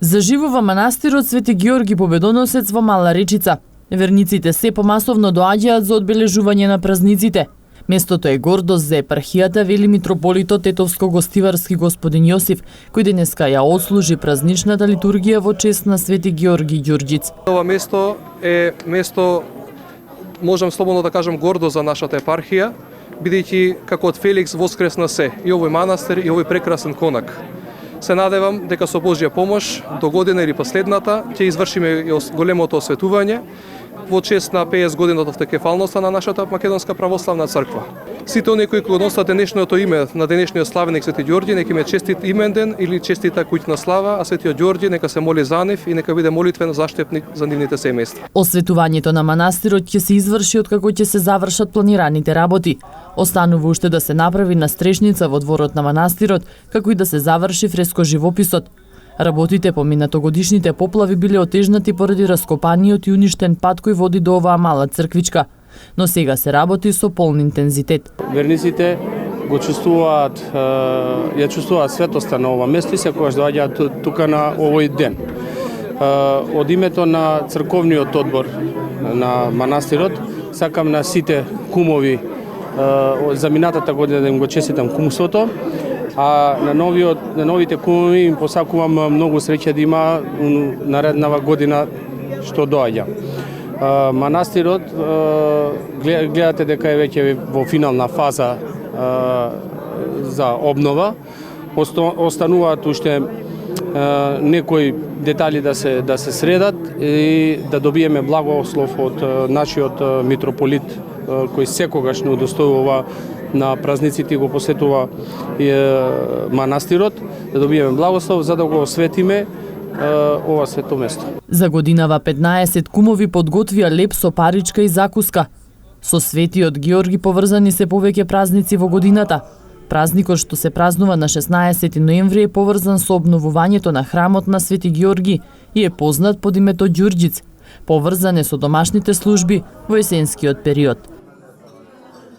Заживува манастирот Свети Георги Победоносец во Мала Речица. Верниците се помасовно доаѓаат за одбележување на празниците. Местото е гордост за епархијата, вели митрополитот Тетовско-гостиварски господин Јосиф, кој денеска ја отслужи празничната литургија во чест на Свети Георги Ѓурѓиц. Ова место е место, можам слободно да кажам, гордост за нашата епархија, бидејќи како од Феликс воскресна се и овој манастир и овој прекрасен конак. Се надевам дека со Божја помош до година или последната ќе извршиме големото осветување во чест на 50 години од автокефалноста на нашата Македонска православна црква. Сите оние кои го носат денешното име на денешниот славеник Свети Ѓорѓи, нека им честит именден или честита куќна слава, а Светиот Ѓорѓи нека се моли за нив и нека биде молитвен заштепник за нивните семејства. Осветувањето на манастирот ќе се изврши откако ќе се завршат планираните работи. Останува уште да се направи настрешница во дворот на манастирот, како и да се заврши фреско-живописот. Работите по минатогодишните поплави биле отежнати поради раскопаниот и уништен пат кој води до оваа мала црквичка, но сега се работи со полн интензитет. Верниците го чувствуваат, ја чувствуваат светоста на ова место и секогаш доаѓаат тука на овој ден. Од името на црковниот одбор на манастирот, сакам на сите кумови за минатата година да им го честитам кумството, а на новите кумови им посакувам многу среќа да има нареднава година што доаѓа. Манастирот гледате дека е веќе во финална фаза за обнова. Остануваат уште некои детали да се средат и да добиеме благослов од нашиот митрополит кој секогаш не удостојува на празниците го посетува манастирот, да добиеме благослов за да го осветиме ова свето место. За годинава 15 кумови подготвија леп со паричка и закуска. Со Светиот Георги поврзани се повеќе празници во годината. Празникот што се празнува на 16 ноември е поврзан со обновувањето на храмот на Свети Георги и е познат под името Ѓурѓиц. Поврзан е со домашните служби во есенскиот период.